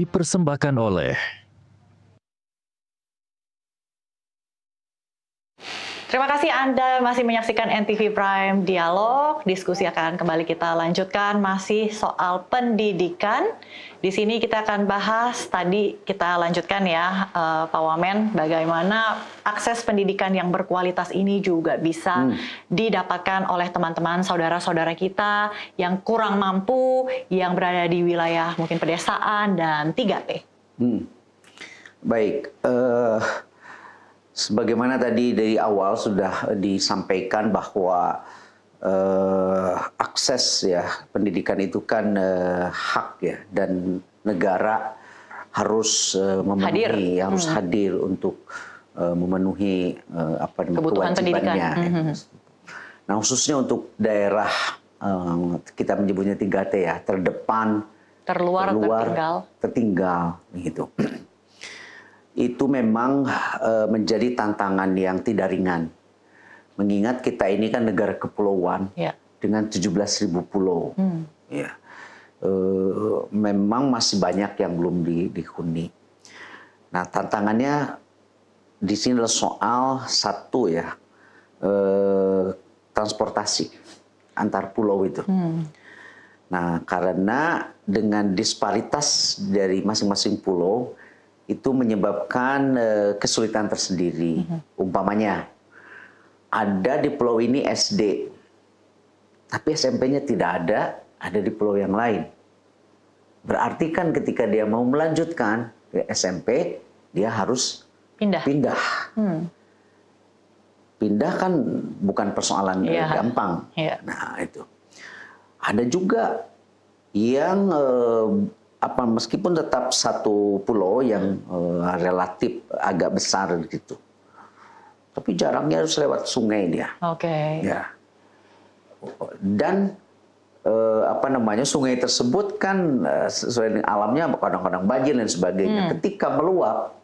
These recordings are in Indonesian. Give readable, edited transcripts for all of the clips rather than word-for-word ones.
dipersembahkan oleh Terima kasih Anda masih menyaksikan NTV Prime Dialog. Diskusi akan kembali kita lanjutkan masih soal pendidikan. Di sini kita akan bahas, tadi kita lanjutkan ya Pak Wamen, bagaimana akses pendidikan yang berkualitas ini juga bisa didapatkan oleh teman-teman saudara-saudara kita yang kurang mampu, yang berada di wilayah mungkin pedesaan dan 3T. Baik, sebagaimana tadi dari awal sudah disampaikan bahwa akses ya pendidikan itu kan hak ya, dan negara harus memenuhi, harus hadir untuk memenuhi kebutuhan pendidikan. Nah, khususnya untuk daerah kita menyebutnya 3T ya, terdepan, terluar, tertinggal gitu. Itu memang menjadi tantangan yang tidak ringan. Mengingat kita ini kan negara kepulauan dengan 17.000 pulau. Ya. Memang masih banyak yang belum dihuni. Nah, tantangannya di sini adalah soal satu ya, transportasi antar pulau itu. Nah, karena dengan disparitas dari masing-masing pulau, itu menyebabkan kesulitan tersendiri. Umpamanya, ada di pulau ini SD, tapi SMP-nya tidak ada di pulau yang lain. Berarti kan ketika dia mau melanjutkan ke SMP, dia harus pindah. Pindah kan bukan persoalan gampang. Nah, itu. Ada juga yang meskipun tetap satu pulau yang relatif agak besar gitu, tapi jaraknya harus lewat sungai dia. Ya. Dan sungai tersebut kan sesuai dengan alamnya kadang-kadang banjir dan sebagainya. Ketika meluap,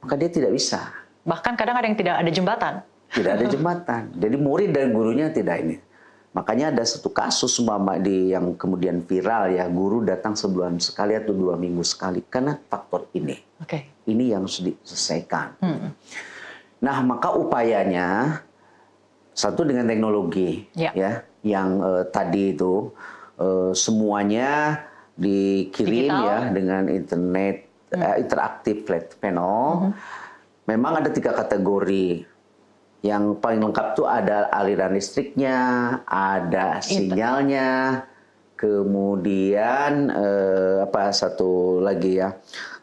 maka dia tidak bisa. Bahkan kadang ada yang tidak ada jembatan. Tidak ada jembatan. Jadi murid dan gurunya tidak ini. Makanya ada satu kasus yang kemudian viral ya, guru datang sebulan sekali atau 2 minggu sekali karena faktor ini. Ini yang harus diselesaikan. Nah, maka upayanya satu dengan teknologi ya, yang tadi itu semuanya dikirim ya dengan internet interaktif flat panel. Memang ada 3 kategori. Yang paling lengkap tuh ada aliran listriknya, ada sinyalnya, kemudian satu lagi ya,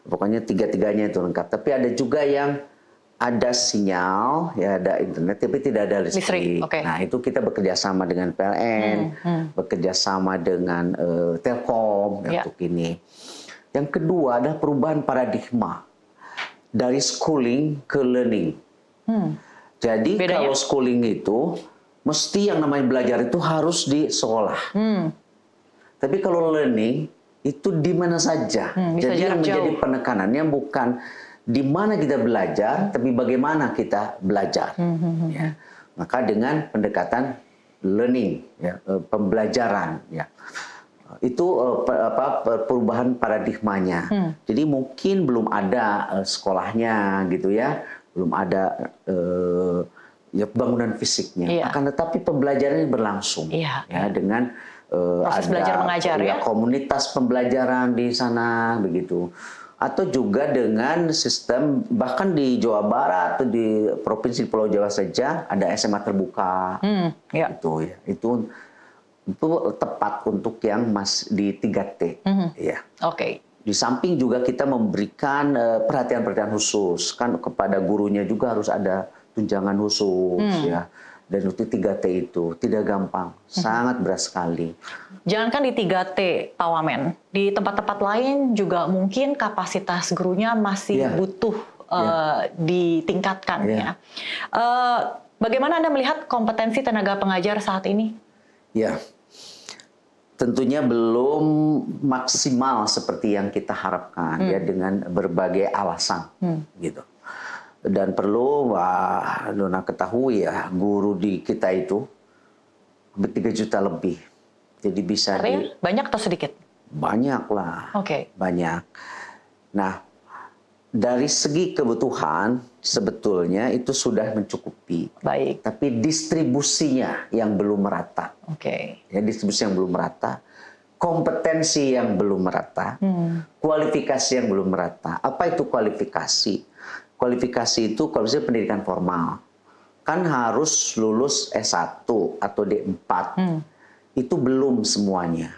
pokoknya 3-tiganya itu lengkap. Tapi ada juga yang ada sinyal, ya ada internet, tapi tidak ada listrik. Nah, itu kita bekerja sama dengan PLN, bekerja sama dengan Telkom untuk ini. Yang kedua adalah perubahan paradigma dari schooling ke learning. Jadi kalau schooling itu mesti yang namanya belajar itu harus di sekolah. Tapi kalau learning itu di mana saja. Jadi yang menjadi penekanannya bukan di mana kita belajar, tapi bagaimana kita belajar. Ya. Maka dengan pendekatan learning, ya, pembelajaran, ya. Itu perubahan paradigmanya. Jadi mungkin belum ada sekolahnya gitu ya. Belum ada bangunan fisiknya, akan tetapi pembelajaran ini berlangsung ya dengan proses belajar mengajar ya, komunitas pembelajaran di sana begitu, atau juga dengan sistem bahkan di Jawa Barat atau di provinsi Pulau Jawa saja ada SMA terbuka gitu ya, itu tepat untuk yang di 3T ya. Di samping juga kita memberikan perhatian-perhatian khusus kan kepada gurunya juga harus ada tunjangan khusus ya. Dan untuk 3T itu tidak gampang, sangat berat sekali. Jangankan di 3T, Pak Wamen, di tempat-tempat lain juga mungkin kapasitas gurunya masih butuh ditingkatkan ya. Bagaimana Anda melihat kompetensi tenaga pengajar saat ini? Ya. Tentunya belum maksimal seperti yang kita harapkan ya, dengan berbagai alasan gitu. Dan perlu Dona ketahui ya, guru di kita itu 3 juta lebih. Jadi bisa banyak atau sedikit? Banyak lah. Banyak. Nah, dari segi kebutuhan sebetulnya itu sudah mencukupi. Baik. Tapi distribusinya yang belum merata. Oke. Ya, distribusi yang belum merata, kompetensi yang belum merata, kualifikasi yang belum merata. Apa itu kualifikasi? Kualifikasi itu kalau misalnya pendidikan formal. Kan harus lulus S1 atau D4. Itu belum semuanya.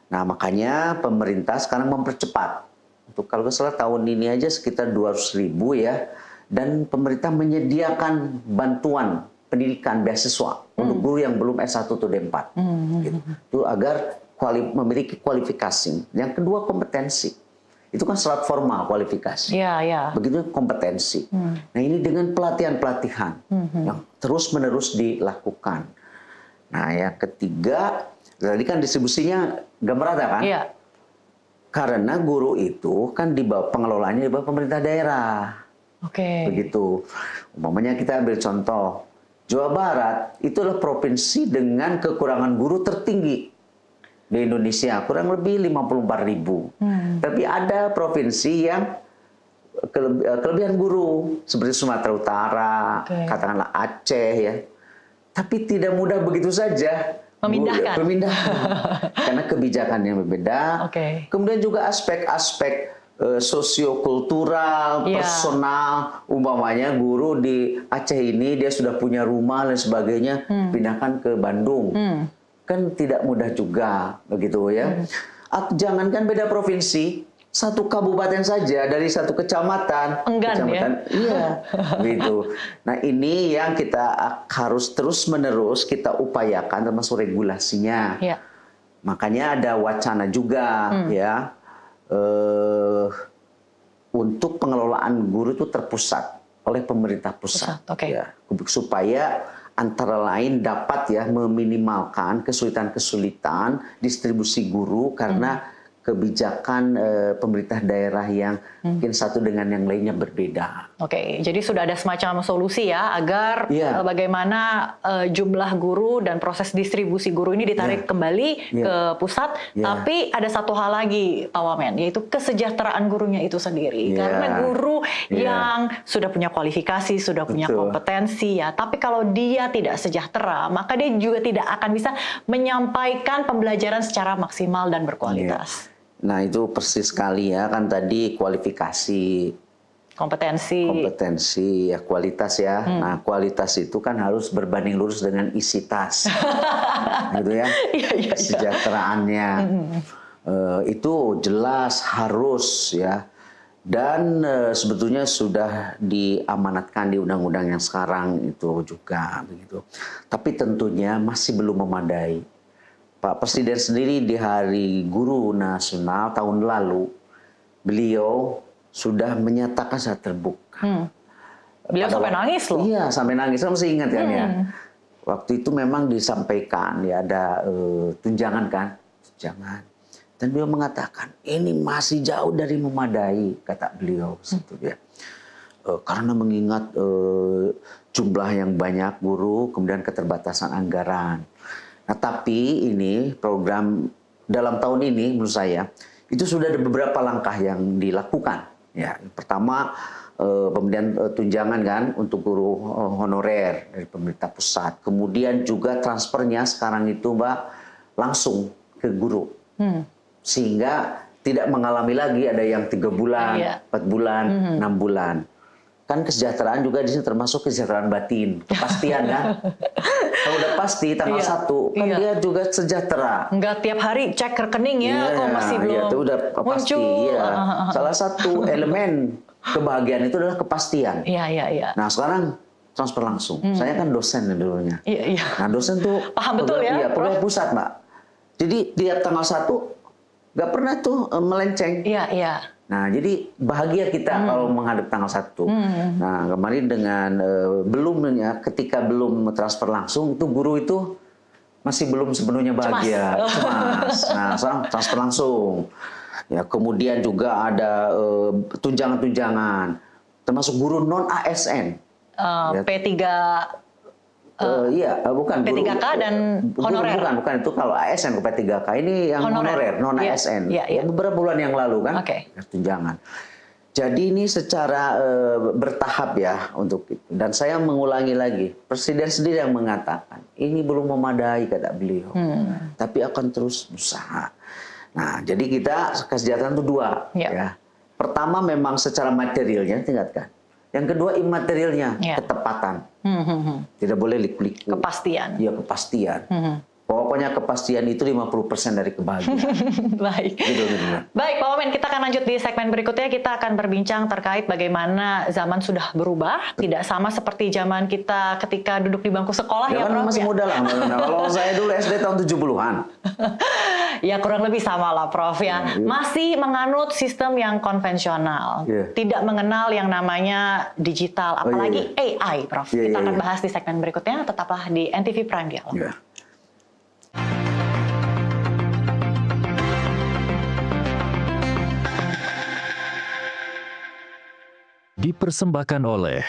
Nah, makanya pemerintah sekarang mempercepat. Untuk kalau nggak salah tahun ini aja sekitar 200.000 ya, dan pemerintah menyediakan bantuan pendidikan beasiswa untuk guru yang belum S1 atau D4, gitu. Itu agar memiliki kualifikasi. Yang kedua kompetensi, itu kan syarat formal kualifikasi. Begitu kompetensi. Nah ini dengan pelatihan-pelatihan yang terus-menerus dilakukan. Nah yang ketiga, tadi kan distribusinya nggak merata kan? Iya. Karena guru itu kan di bawah pengelolaannya di bawah pemerintah daerah. Oke. Begitu. Umpamanya kita ambil contoh, Jawa Barat itu adalah provinsi dengan kekurangan guru tertinggi di Indonesia, kurang lebih 54.000. Tapi ada provinsi yang kelebihan guru seperti Sumatera Utara, katakanlah Aceh ya. Tapi tidak mudah begitu saja memindahkan. Karena kebijakannya berbeda. Kemudian juga aspek-aspek sosiokultural, personal, umpamanya guru di Aceh ini dia sudah punya rumah dan sebagainya, pindahkan ke Bandung. Kan tidak mudah juga begitu ya. Jangankan beda provinsi, satu kabupaten saja dari satu kecamatan, iya, gitu. Nah ini yang kita harus terus-menerus kita upayakan termasuk regulasinya. Makanya ada wacana juga ya untuk pengelolaan guru itu terpusat oleh pemerintah pusat. Ya, supaya antara lain dapat ya meminimalkan kesulitan-kesulitan distribusi guru karena kebijakan pemerintah daerah yang mungkin satu dengan yang lainnya berbeda. Jadi sudah ada semacam solusi ya agar bagaimana jumlah guru dan proses distribusi guru ini ditarik kembali ke pusat. Tapi ada satu hal lagi Pak Wamen, yaitu kesejahteraan gurunya itu sendiri. Karena guru yang sudah punya kualifikasi, sudah punya kompetensi ya, tapi kalau dia tidak sejahtera, maka dia juga tidak akan bisa menyampaikan pembelajaran secara maksimal dan berkualitas. Nah itu persis sekali ya, kan tadi kualifikasi, kompetensi ya, kualitas ya. Nah kualitas itu kan harus berbanding lurus dengan isi tas, gitu ya. Kesejahteraannya itu jelas harus ya. Dan sebetulnya sudah diamanatkan di undang-undang yang sekarang itu juga begitu. Tapi tentunya masih belum memadai. Pak Presiden sendiri di Hari Guru Nasional tahun lalu, beliau sudah menyatakan secara terbuka. Beliau sampai nangis loh. Iya, sampai nangis. Saya masih ingat kan ya. Waktu itu memang disampaikan, ya ada tunjangan kan. Tunjangan. Dan beliau mengatakan, ini masih jauh dari memadai, kata beliau. Ya. Karena mengingat jumlah yang banyak guru, kemudian keterbatasan anggaran. Nah, tapi ini program dalam tahun ini menurut saya itu sudah ada beberapa langkah yang dilakukan. Ya, pertama pemberian tunjangan kan untuk guru honorer dari pemerintah pusat. Kemudian juga transfernya sekarang itu Mbak langsung ke guru, sehingga tidak mengalami lagi ada yang 3 bulan, 4 bulan, 6 bulan. Kan kesejahteraan juga di sini termasuk kesejahteraan batin, kepastian kan. Kalau udah pasti tanggal 1 kan dia juga sejahtera. Enggak tiap hari cek rekening ya, kok masih belum itu udah pasti. Salah satu elemen kebahagiaan itu adalah kepastian. Nah sekarang transfer langsung. Saya kan dosen dulunya. Nah dosen tuh paham betul ya, pegawai pusat Mbak. Jadi tiap tanggal 1 nggak pernah tuh melenceng. Nah, jadi bahagia kita kalau menghadap tanggal 1. Nah, kemarin dengan belumnya, ketika belum transfer langsung, itu guru itu masih belum sepenuhnya bahagia. Cemas. Nah, sekarang transfer langsung. Ya, kemudian juga ada tunjangan-tunjangan, termasuk guru non-ASN. P3... bukan P3K dan honorer. Bukan itu kalau ASN ke P3K ini yang honorer non ASN. Beberapa bulan yang lalu kan tunjangan. Jadi ini secara bertahap ya untuk itu. Dan saya mengulangi lagi, Presiden sendiri yang mengatakan ini belum memadai kata beliau, tapi akan terus berusaha. Nah, jadi kita kesejahteraan itu dua. Ya. Pertama memang secara materialnya tingkatkan. Yang kedua imaterialnya, ketepatan. Tidak boleh liku-liku. Kepastian. Iya, kepastian. Pokoknya kepastian itu 50% dari kebahagiaan. Baik. Gitu. Baik, Pak Wamen, kita akan lanjut di segmen berikutnya. Kita akan berbincang terkait bagaimana zaman sudah berubah, tidak sama seperti zaman kita ketika duduk di bangku sekolah ya, kan Prof. Masih muda lah. Kalau saya dulu SD tahun 70-an. Ya kurang lebih sama lah, Prof ya. Masih menganut sistem yang konvensional, tidak mengenal yang namanya digital, apalagi AI, Prof. Kita akan bahas di segmen berikutnya. Tetaplah di NTV Prime Dialog. Dipersembahkan oleh